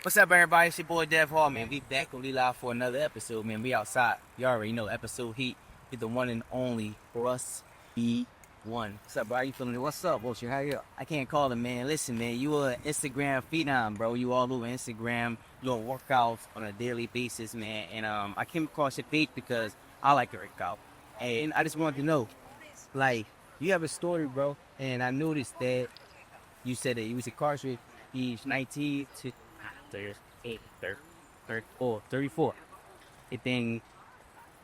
What's up, everybody? It's your boy Dev Hall, man. We back on live for another episode, man. We outside. You already know, episode heat is the one and only Russ B1. What's up, bro? How you feeling? What's up, Wilshire? How you? I can't call it, man. Listen, man, you an Instagram phenom, bro. You all over Instagram. You doing workouts on a daily basis, man. And I came across your page because I like to work out. And I just wanted to know, like, you have a story, bro. And I noticed that you said that you was incarcerated age 19 to 38, 34, 34. And then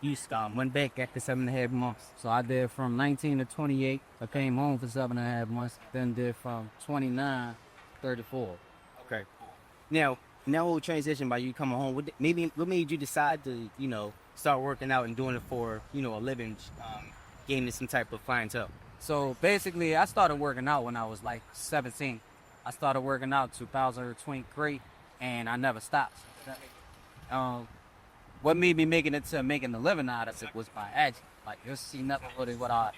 you went back after 7.5 months. So I did from 19 to 28. I came home for 7.5 months. Then did from 29 to 34. Okay. Now, in that whole transition by you coming home, what made you decide to, start working out and doing it for, a living, gaining some type of clientele? So basically, I started working out when I was like 17. I started working out 2023, and I never stopped. What made me making a living out of it was by accident. Like, you see nothing really what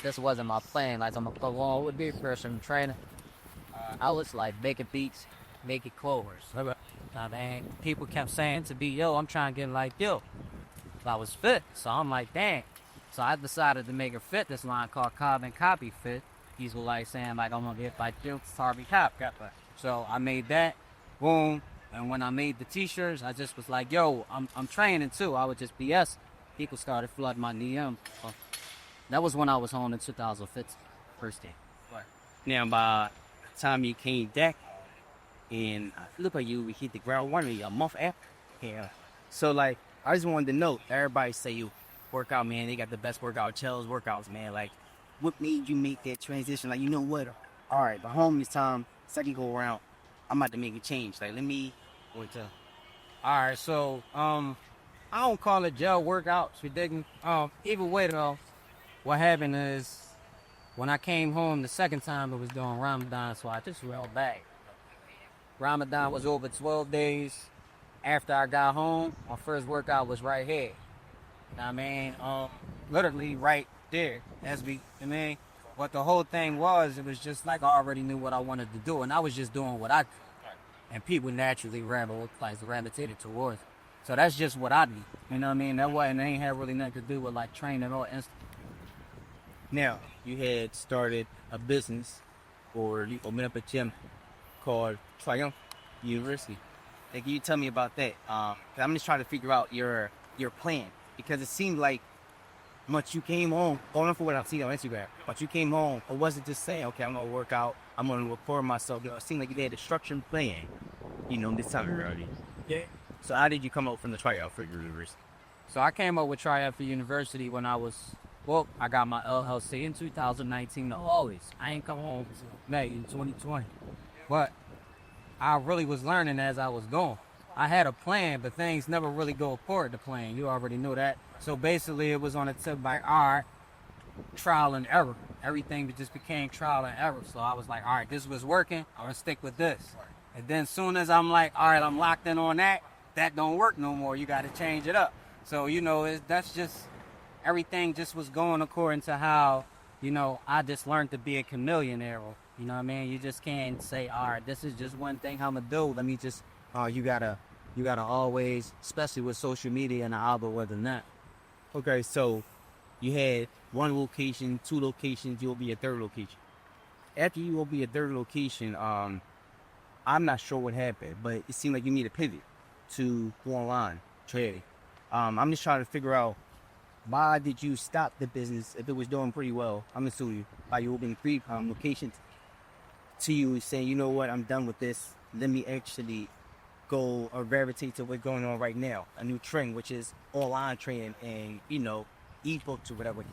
this wasn't my plan. Like, I'm a go on with big person trainer. I was like making beats, making clovers. I mean, people kept saying to me, yo, I'm trying to get like you. I was fit, so I'm like, dang. So I decided to make a fitness line called Carbon Copy Fit. He's like saying like I'm gonna get like you, Carbon Cop. So I made that, boom. And when I made the t-shirts, I just was like, yo, I'm training too. I would just BS. People started flooding my DM. So that was when I was home in 2015, first day. Right. Now, by the time you came back, and I look like you hit the ground running a month after. Yeah. So, like, I just wanted to know, everybody say you work out, man. They got the best chills workouts, man. Like, what made you make that transition? Like, you know what? All right, by home this time, second go around, I'm about to make a change. Like, let me go to. All right, so I don't call it gel workouts. You digging? Either way though, what happened is when I came home the second time, it was during Ramadan, so I just went back. Ramadan was over 12 days. After I got home, my first workout was right here. I mean, literally right there. But the whole thing was, it was just like I already knew what I wanted to do, and I was just doing what I did. And people naturally gravitated towards it. So that's just what I did. You know what I mean? That wasn't, it ain't had really nothing to do with like training or instinct. Now, you had started a business, or you opened up a gym called Triumph University. Like, can you tell me about that? 'Cause I'm just trying to figure out your plan, because it seemed like once you came home, going for what I've seen on Instagram, but you came home, it wasn't just saying, okay, I'm gonna work out, I'm gonna record myself. It seemed like you had a structured plan, this time already. Yeah. So how did you come up from the Triumph University? So I came up with Triumph University when I got my LLC in 2019. Always. I ain't come home until May in 2020. But I really was learning as I was going. I had a plan, but things never really go according to plan. You already knew that. So basically, it was on a tip by trial and error. Everything just became trial and error. So I was like, all right, this was working. I'm going to stick with this. And then soon as I'm like, all right, I'm locked in on that don't work no more. You got to change it up. So, that's just, everything just was going according to how, I just learned to be a chameleon arrow. You know what I mean? You just can't say, all right, this is just one thing I'm going to do. Let me just, you gotta always, especially with social media and the algorithm that. Okay, so you had one location, two locations, you'll be a third location. After you will be a third location, I'm not sure what happened, but it seemed like you need a pivot to go online trading. I'm just trying to figure out, why did you stop the business if it was doing pretty well? I'm assuming you, by you opening 3 locations, to you saying, you know what, I'm done with this. Let me actually go or gravitate to what's going on right now, a new trend, which is online training and ebooks or whatever.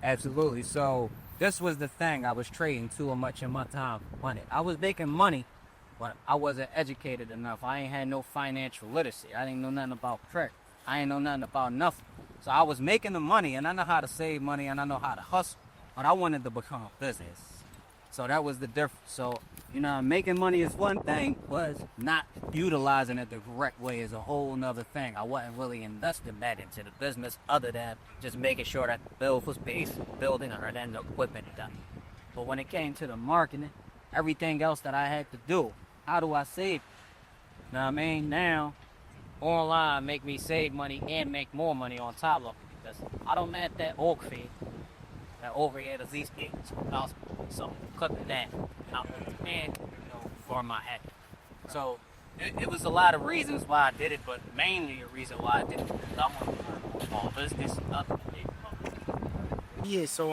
Absolutely. So this was the thing. I was trading too much in my time money. I was making money, but I wasn't educated enough. I ain't had no financial literacy. I didn't know nothing about credit. I ain't know nothing about nothing. So I was making the money, and I know how to save money, and I know how to hustle, but I wanted to become a business. So that was the difference. So, making money is one thing, was not utilizing it the correct way is a whole nother thing. I wasn't really investing that into the business other than just making sure that the bill was paid, building or then the equipment done. But when it came to the marketing, everything else that I had to do, how do I save? Know what I mean? Now, online make me save money and make more money on top of it because I don't have that org fee. That overhead at least $8,000. So cutting that out and for my head. So it was a lot of reasons why I did it, but mainly a reason why I did it because I want to learn small business and other things. Yeah, so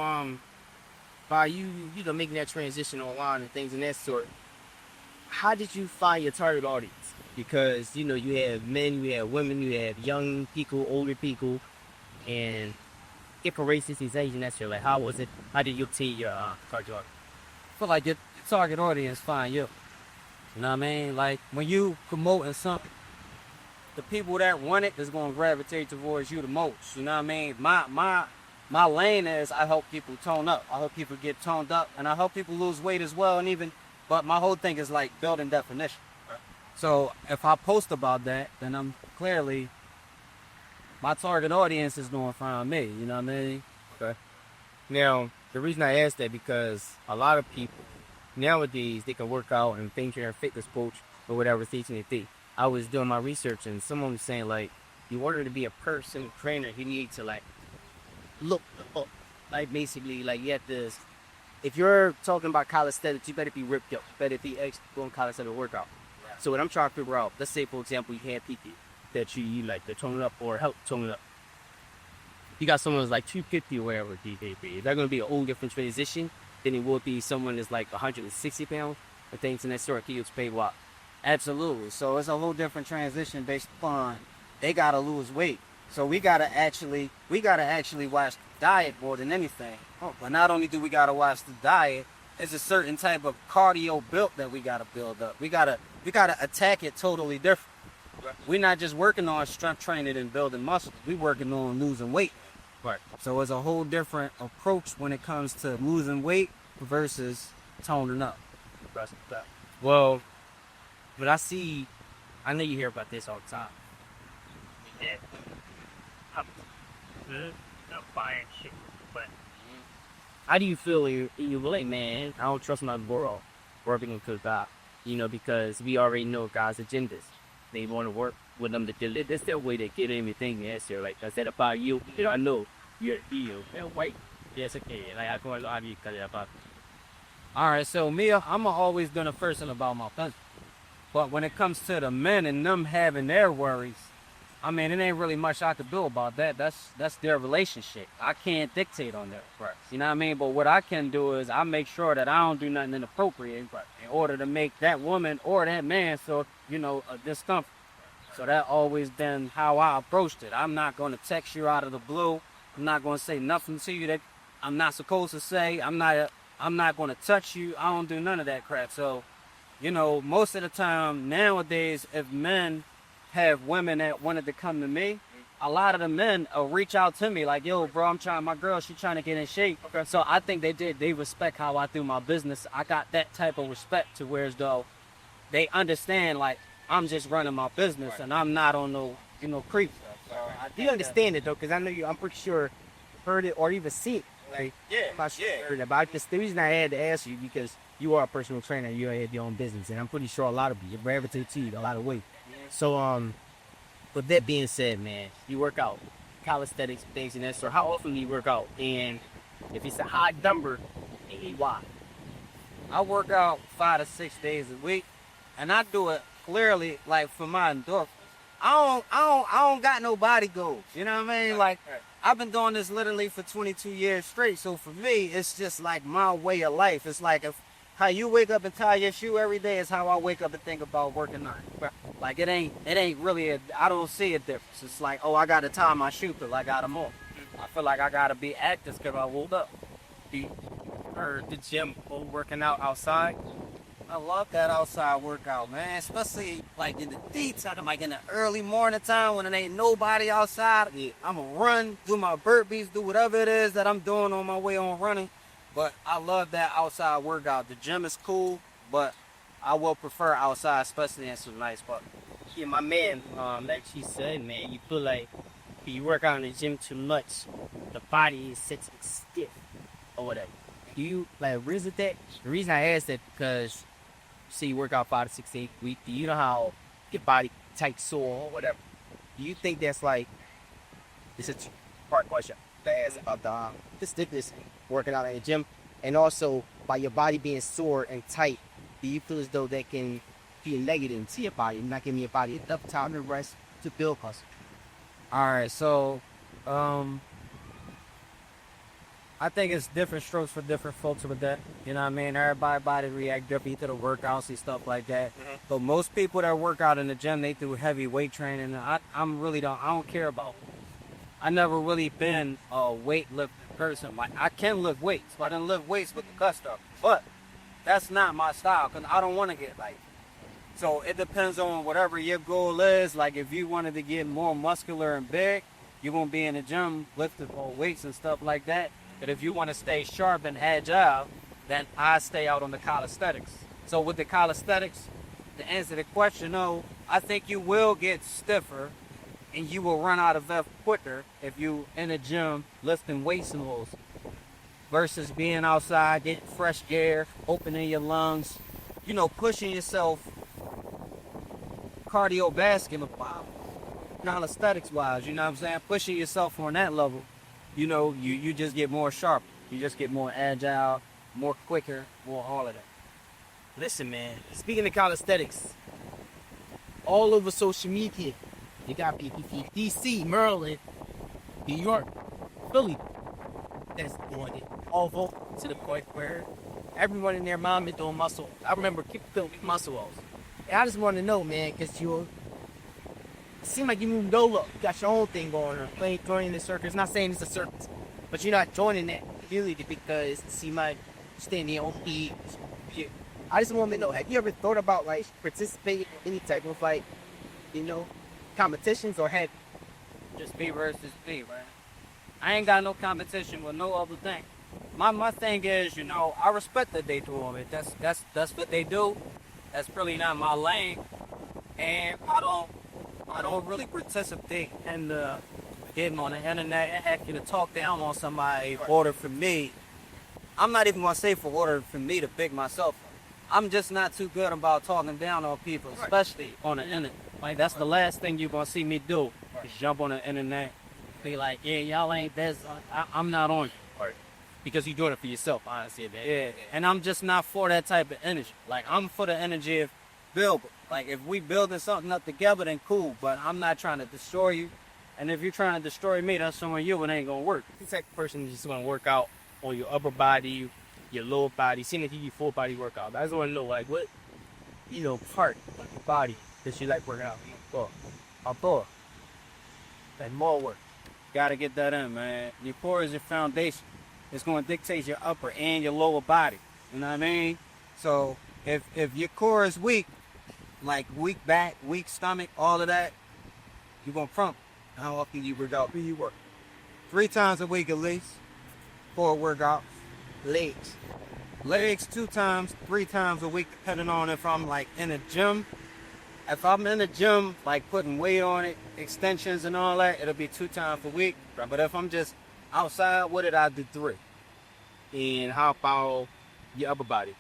by you know making that transition online and things of that sort, how did you find your target audience? Because you know you have men, you have women, you have young people, older people, and different races, these Asian, that shit. Like, how was it? How did you take your target audience? I feel like your target audience find you. You know what I mean? Like when you promoting something, the people that want it is gonna gravitate towards you the most. You know what I mean? My lane is I help people tone up. I help people get toned up, and I help people lose weight as well. And even, but my whole thing is like building definition. So if I post about that, then I'm clearly my target audience is gonna find me. You know what I mean? Okay. Now, the reason I asked that because a lot of people nowadays they can work out and think they're a fitness coach or whatever teaching they think. I was doing my research and someone was saying like, in order to be a personal trainer, you need to like look up, like basically like you have to. If you're talking about calisthenics, you better be ripped up. You better be actually doing calisthenics workout. So what I'm trying to figure out, let's say for example, you have people that you like to tone up or help tone up. You got someone who's like 250 or whatever DKP. Is that going to be a whole different transition than it would be someone that's like 160 pounds or things in that sort? Can you explain why? Absolutely. So it's a whole different transition based upon they gotta lose weight. So we gotta actually watch the diet more than anything. But not only do we gotta watch the diet, it's a certain type of cardio built that we gotta build up. We gotta attack it totally different. We're not just working on strength training and building muscle. We're working on losing weight. Right. So it's a whole different approach when it comes to losing weight versus toning up. Well, but I know you hear about this all the time. Yeah. I'm buying shit, but How do you feel? You like, man, I don't trust my world working with God. You know, because we already know God's agendas. They want to work with them to do it. That's their way to get everything answered. Like I said about you, I know you're you. Wait, yes, okay. Like I go on you about. All right, so me, I'm always been a person about my business. But when it comes to the men and them having their worries, I mean, it ain't really much I could do about that. That's their relationship. I can't dictate on that. Right. You know what I mean? But what I can do is I make sure that I don't do nothing inappropriate in order to make that woman or that man so, a discomfort. So that always been how I approached it. I'm not going to text you out of the blue. I'm not going to say nothing to you that I'm not supposed to say. I'm not going to touch you. I don't do none of that crap. So, most of the time nowadays, if men have women that wanted to come to me, a lot of the men will reach out to me like, yo, bro, my girl, she trying to get in shape. Okay. So I think they respect how I do my business. I got that type of respect to where as though they understand like I'm just running my business and I'm not on no, creep. Do you understand it though? Because I know I'm pretty sure heard it or even see it. Like, heard it. But the reason I had to ask you because you are a personal trainer, you have your own business, and I'm pretty sure a lot of you gravitate to you a lot of weight. So, with that being said, man, you work out, calisthenics, things and that sort. How often do you work out? And if it's a high number, why? I work out 5 to 6 days a week, and I do it clearly like for my endorphins. I don't got no body goals. You know what I mean? Like I've been doing this literally for 22 years straight. So for me, it's just like my way of life. It's like how you wake up and tie your shoe every day is how I wake up and think about working out. Like it ain't really I don't see a difference. It's like, oh, I gotta tie my shoe because I got them on. I feel like I gotta be active because I woke up. Or the gym or working out outside? I love that outside workout, man. Especially like in the daytime, like in the early morning time when there ain't nobody outside. I'ma run, do my burpees, do whatever it is that I'm doing on my way on running. But I love that outside workout. The gym is cool, but I will prefer outside, especially in some nice weather. Yeah, my man, like she said, man, you feel like if you work out in the gym too much, the body is sitting stiff or whatever. Do you like visit that? The reason I asked that because say you work out 5 to 6 days a week. Do you know how your body tight, sore, or whatever. Do you think that's like, this is a part question that's about the stiffness working out in the gym, and also by your body being sore and tight, do you feel as though that can be a negative to your body, not giving your body enough time to rest to build muscle? All right, so I think it's different strokes for different folks with that. You know what I mean? Everybody's body react differently to the workouts and stuff like that. But most people that work out in the gym, they do heavy weight training. I don't care about. I never really been a weightlifting person. Like, I can lift weights, but I didn't lift weights with the gusto. But that's not my style, because I don't want to get light. So it depends on whatever your goal is. Like, if you wanted to get more muscular and big, you're going to be in the gym lifting weights and stuff like that. But if you want to stay sharp and agile, then I stay out on the calisthenics. So with the calisthenics, to answer the question, no, I think you will get stiffer and you will run out of breath quicker if you in the gym lifting weights and those, versus being outside, getting fresh air, opening your lungs, you know, pushing yourself cardiovascular wise, calisthenics wise, you know what I'm saying? Pushing yourself on that level. You know, you just get more sharp. You just get more agile, more quicker, more all of that. Listen, man, speaking of calisthenics, all over social media, you got people from DC, Maryland, New York, Philly, that's doing it over to the point where everyone in their mom is doing muscle. I remember keeping muscle ups. And I just want to know, man, because it seems like you moved over, you got your own thing going on, joining the circus. Not saying it's a circus, but you're not joining that really because it seems like you're staying in your own feet. I just want to know, have you ever thought about like participating in any type of like, you know, competitions, or had Just B versus B, right? I ain't got no competition with no other thing. My thing is, you know, I respect that they do it. That's what they do. That's really not my lane, and I don't really participate in getting on the internet and asking to talk down on somebody in order for me. I'm not even gonna say for order for me to pick myself up. I'm just not too good about talking down on people, especially on the internet. Like, that's the last thing you're gonna see me do, is jump on the internet, be like, yeah, y'all ain't this. I'm not on you. because you're doing it for yourself, honestly, man. Yeah, and I'm just not for that type of energy. Like, I'm for the energy of build. Like, if we building something up together, then cool. But I'm not trying to destroy you. And if you're trying to destroy me, that's showing you it ain't gonna work. The type of person just want to work out on your upper body, your lower body, seeing if you do full body workout. I just want to know, like, what, you know, part of your body that you like working out for. Upper. And more work. Gotta get that in, man. Your core is your foundation. It's gonna dictate your upper and your lower body. You know what I mean? So if your core is weak, like weak back, weak stomach, all of that, you're gonna crumble. How often do you work out? Where you work? 3 times a week at least. 4 workouts. Legs. Legs 2 times, 3 times a week, depending on if I'm like in a gym. If I'm in the gym, like putting weight on it, extensions and all that, it'll be 2 times a week. But if I'm just outside with it, I do 3. And how about your upper body?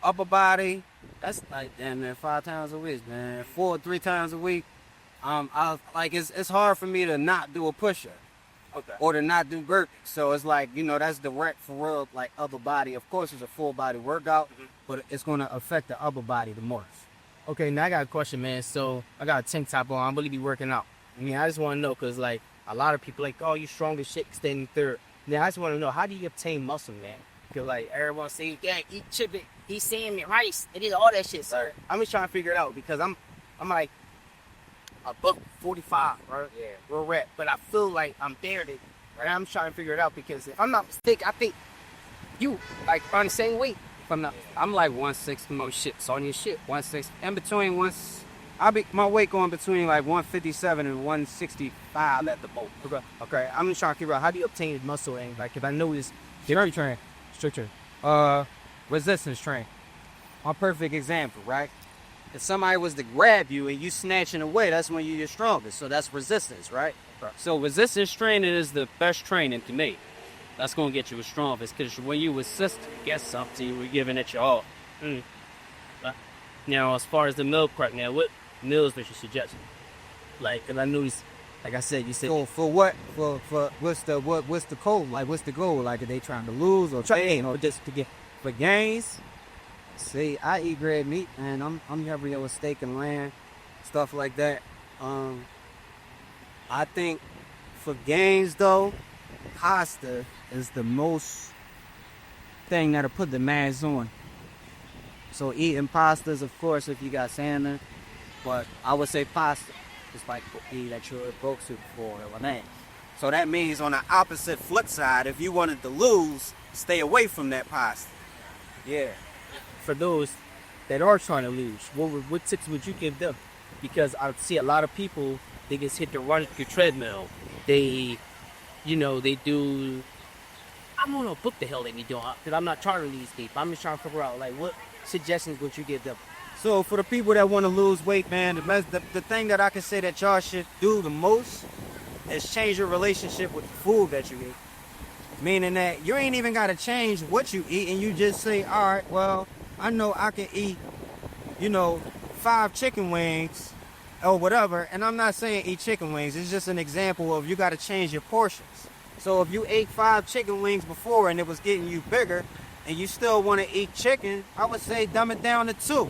Upper body, that's like damn near 5 times a week, man. 3 times a week. It's hard for me to not do a push-up. Okay. Or to not do burpees. So it's like, you know, that's direct for real, like upper body. Of course, it's a full body workout, but it's going to affect the upper body the most. Okay, now I got a question, man. So I got a tank top on. I'm really be working out. I mean, I just want to know, because like a lot of people like, oh, you strong as shit, standing third. Now I just want to know, how do you obtain muscle, man? Because like everyone say, yeah, eat chicken, eat salmon, rice, it is all that shit, sir. I'm just trying to figure it out, because I'm like a buck 45, right? Yeah, real rap. But I feel like I'm there, right? I'm trying to figure it out, because if I'm not mistaken, I think you like on the same weight. If I'm not, I'm like 160 more shits on your shit. 160. In between my weight going between like 157 and 165 at the most. Okay, I'm just trying to figure out, how do you obtain muscle? And like, if I notice, Strength train. Strict train. Resistance train. My perfect example, right? If somebody was to grab you and you snatching away, that's when you're your strongest. So that's resistance, right? So resistance training is the best training to me. That's going to get you the strongest, because when you resist against something, you were giving it your all. Now, as far as the meal prep, now, what meals that you suggest? Like, and I know like I said, you said So for what? For what's the goal? Like what's the goal? Like are they trying to lose or train or just to get for gains? See, I eat red meat and I'm heavy with steak and lamb, stuff like that. I think for gains though, pasta is the most thing that'll put the mass on. So eating pastas, of course, if you got salmon, but I would say pasta is like the that you're broke to for a man. So that means on the opposite flip side, if you wanted to lose, stay away from that pasta. Yeah. for those that are trying to lose, what tips would you give them? Because I see a lot of people, they just hit the run the treadmill. They, they do. I don't know what the hell they be doing, because I'm not trying to lose people. I'm just trying to figure out, like, what suggestions would you give them? So for the people that want to lose weight, man, the thing that I can say that y'all should do the most is change your relationship with the food that you eat. Meaning that you ain't even got to change what you eat, and you just say, all right, well, I know I can eat, 5 chicken wings or whatever. And I'm not saying eat chicken wings. It's just an example of you got to change your portions. So if you ate 5 chicken wings before and it was getting you bigger and you still want to eat chicken, I would say dumb it down to 2.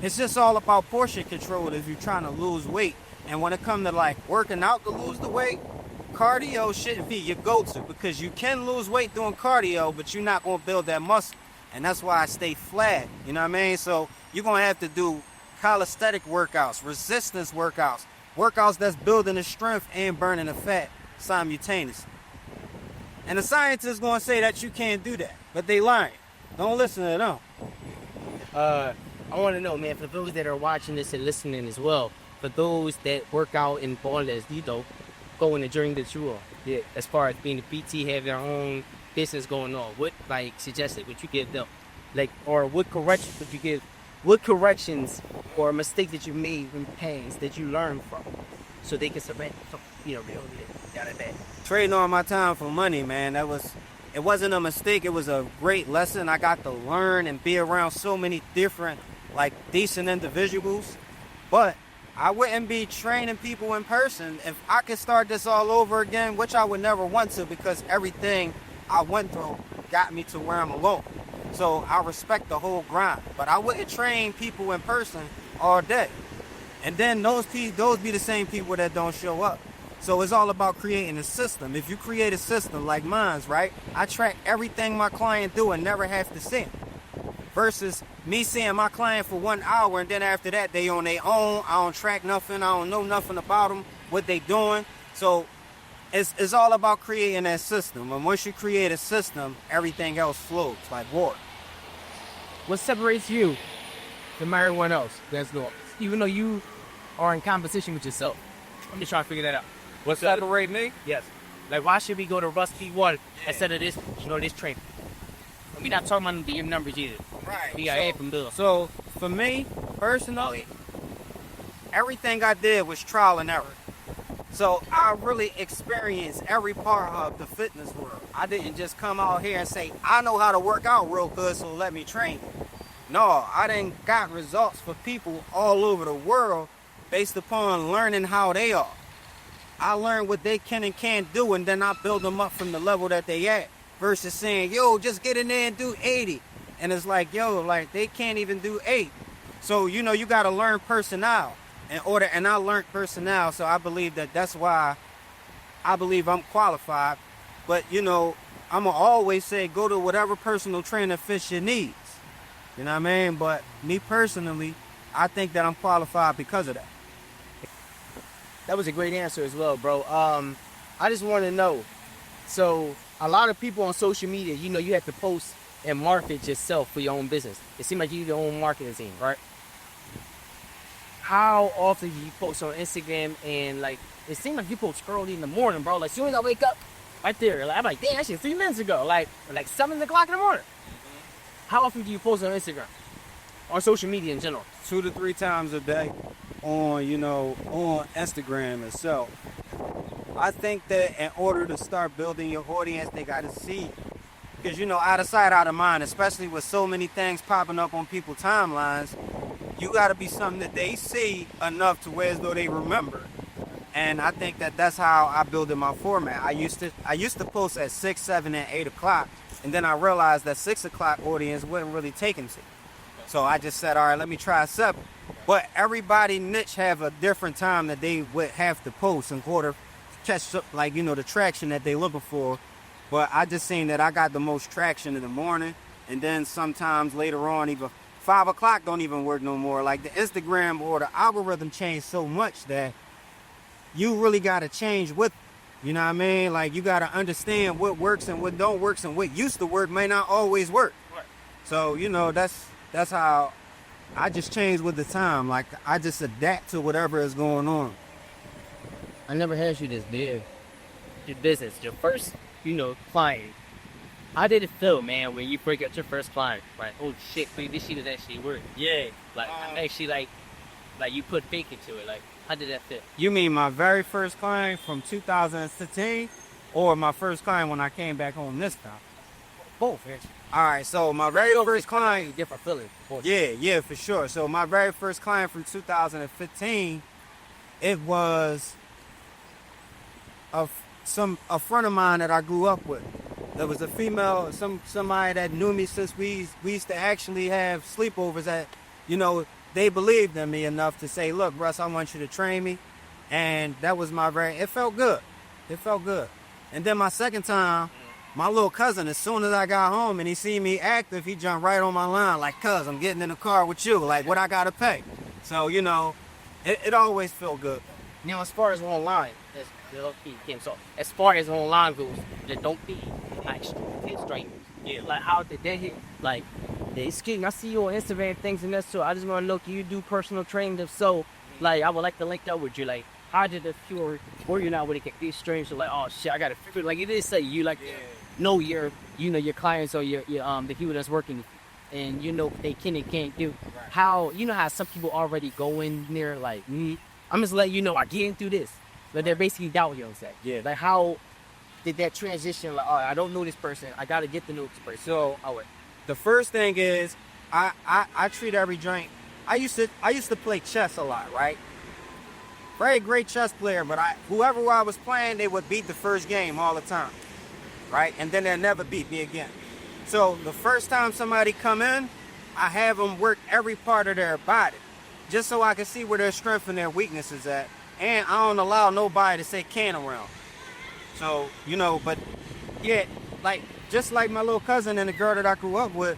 It's just all about portion control if you're trying to lose weight. And when it comes to like working out to lose the weight, cardio shouldn't be your go-to, because you can lose weight doing cardio, but you're not going to build that muscle. And that's why I stay flat, you know what I mean? So you're going to have to do calisthenic workouts, resistance workouts, workouts that's building the strength and burning the fat simultaneously. And the scientists going to say that you can't do that, but they lying. Don't listen to them. I want to know, man, for those that are watching this and listening as well, for those that work out in ballers, go in the journey that you are, as far as being a PT, have their own business going on, what, like, suggested would you give them? Like, or what corrections would you give? What corrections or mistakes that you made in the past that you learned from, so they can survive, Trading all my time for money, man, it wasn't a mistake. It was a great lesson. I got to learn and be around so many different, like, decent individuals. But I wouldn't be training people in person if I could start this all over again, which I would never want to, because everything I went through got me to where I'm alone. So I respect the whole grind, but I wouldn't train people in person all day. And then those be the same people that don't show up. So it's all about creating a system. If you create a system like mine's, right? I track everything my client do and never have to see them. Versus me seeing my client for 1 hour and then after that they on their own. I don't track nothing. I don't know nothing about them, what they doing. So it's all about creating that system. And once you create a system, everything else flows like water. What separates you from everyone else that's going, even though you are in competition with yourself? I'm just trying to figure that out. What's separate me? Yes. Like, why should we go to Russ P1 instead of this, this training? We're not talking about your numbers either. Right. We got ahead from Bill. So for me, personally, everything I did was trial and error. So I really experienced every part of the fitness world. I didn't just come out here and say, I know how to work out real good, so let me train you. No, I done got results for people all over the world based upon learning how they are. I learned what they can and can't do, and then I build them up from the level that they at, versus saying, yo, just get in there and do 80. And it's like, yo, like, they can't even do 8. So, you got to learn personnel and I learned personnel, so I believe that's why I believe I'm qualified. But, I'm going to always say, go to whatever personal trainer fits your needs. You know what I mean? But me personally, I think that I'm qualified because of that. That was a great answer as well, bro. I just want to know, so a lot of people on social media, you have to post and market yourself for your own business. It seems like you're your own marketing team, right? How often do you post on Instagram? And like, it seems like you post early in the morning, bro. Like, as soon as I wake up, right there, like, I'm like, damn, that shit 3 minutes ago. Like 7 o'clock in the morning. How often do you post on Instagram? Or social media in general? 2 to 3 times a day on Instagram itself. I think that in order to start building your audience, they got to see. Because, out of sight, out of mind, especially with so many things popping up on people's timelines, you got to be something that they see enough to where as though they remember. And I think that that's how I build in my format. I used to post at 6, 7, and 8 o'clock, and then I realized that 6 o'clock audience wasn't really taking to. So I just said, all right, let me try 7. But everybody niche have a different time that they would have to post in order to catch up, like, you know, the traction that they looking for. But I just seen that I got the most traction in the morning, and then sometimes later on, even 5 o'clock don't even work no more. Like the Instagram or the algorithm changed so much that you really got to change with, you know what I mean? Like you got to understand what works and what don't work, and what used to work may not always work. So, you know, that's how I just change with the time. Like I just adapt to whatever is going on. I never had you this big. Your business, your first, you know, client. How did it feel, man, when you first got your first client? Like, oh shit, wait, this shit is actually work. Yeah. Like, I'm actually like you put faith into it. Like, how did that feel? You mean my very first client from 2015, or my first client when I came back home this time? Both, actually. All right, so my very first client, different feeling. yeah, for sure. So my very first client from 2015, it was a friend of mine that I grew up with. There was a female, somebody that knew me since we used to actually have sleepovers. That, you know, they believed in me enough to say, look, Russ, I want you to train me. And that was it felt good. It felt good. And then my second time, my little cousin, as soon as I got home and he seen me active, he jumped right on my line like, cuz, I'm getting in the car with you. Like, what I got to pay? So, you know, it always felt good. You know, as far as online, so as far as online goes, that don't be like strangers. Yeah, like how did that hit? Like, excuse me, I see you on Instagram things and that, so I just want to know, can you do personal training? If so, like, I would like to link up with you. Like, how did it feel? Or you're not with these strangers? Like, oh shit, I got to figure. Like, it is say you like know your clients or your the people that's working, and you know they can and can't do. Right. How you know how some people already go in there like, I'm just letting you know I getting through this. But they're basically doubting themselves. Yeah. Like, how did that transition? Like, oh, I don't know this person. I got to get to know this person. So, the first thing is, I treat every joint. I used to play chess a lot, right? Very great chess player, but whoever I was playing, they would beat the first game all the time, right? And then they'll never beat me again. So the first time somebody come in, I have them work every part of their body, just so I can see where their strength and their weaknesses at. And I don't allow nobody to say can around. So, you know, but yeah, like, just like my little cousin and the girl that I grew up with,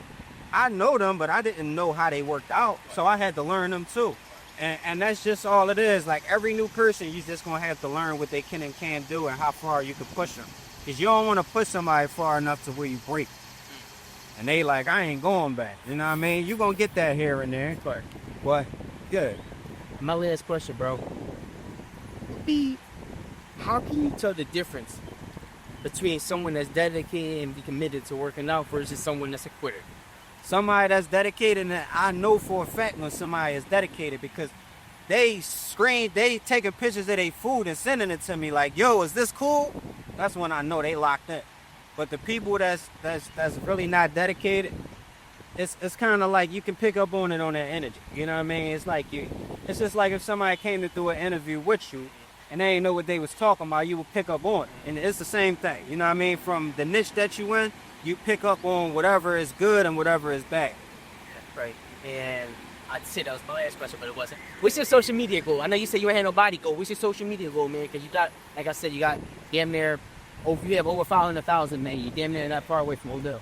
I know them, but I didn't know how they worked out. So I had to learn them too. And that's just all it is. Like, every new person, you just going to have to learn what they can and can't do and how far you can push them. Because you don't want to push somebody far enough to where you break. And they like, I ain't going back. You know what I mean? You're going to get that here and there. But, good. My last question, bro. How can you tell the difference between someone that's dedicated and be committed to working out versus someone that's a quitter? Somebody that's dedicated, and I know for a fact when somebody is dedicated, because they taking pictures of their food and sending it to me like, yo, is this cool? That's when I know they locked in. But the people that's really not dedicated, it's kind of like you can pick up on it on their energy. You know what I mean? It's just like if somebody came to do an interview with you and they didn't know what they was talking about, you would pick up on it. And it's the same thing. You know what I mean? From the niche that you in, you pick up on whatever is good and whatever is bad. Right. And I'd say that was my last question, but it wasn't. What's your social media goal? I know you said you ain't had no body goal. What's your social media goal, man? Because you got, like I said, you got damn near, you have over 500,000, man. You damn near not far away from Odell.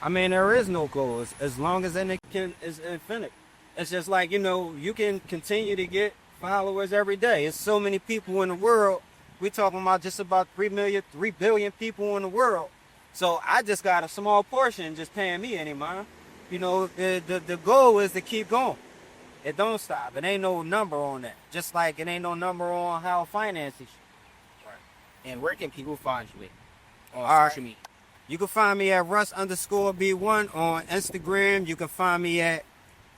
I mean, there is no goal as long as it is infinite. It's just like, you know, you can continue to get followers every day. It's so many people in the world. We're talking about just about 3 billion people in the world. So I just got a small portion just paying me any money. You know, the goal is to keep going. It don't stop. It ain't no number on that. Just like it ain't no number on how finances. Right. And where can people find you on social media? You can find me at Russ_B1 on Instagram. You can find me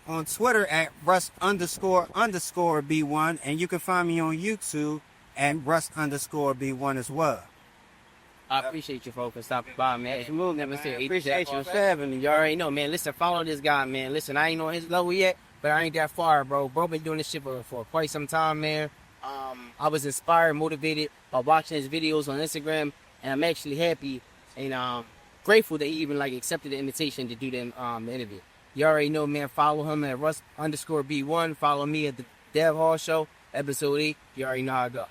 on Twitter at Russ__B1. And you can find me on YouTube at Russ_B1 as well. I appreciate you folks for stopping by, man. If you move, never say appreciate you for having me. You already know, man. Listen, follow this guy, man. Listen, I ain't on his level yet, but I ain't that far, bro. Bro been doing this shit for quite some time, man. I was inspired, motivated by watching his videos on Instagram, and I'm actually happy and grateful that he even like accepted the invitation to do the interview. You already know, man. Follow him at Russ_B1. Follow me at the Dev Hall Show, episode 8. You already know how I go.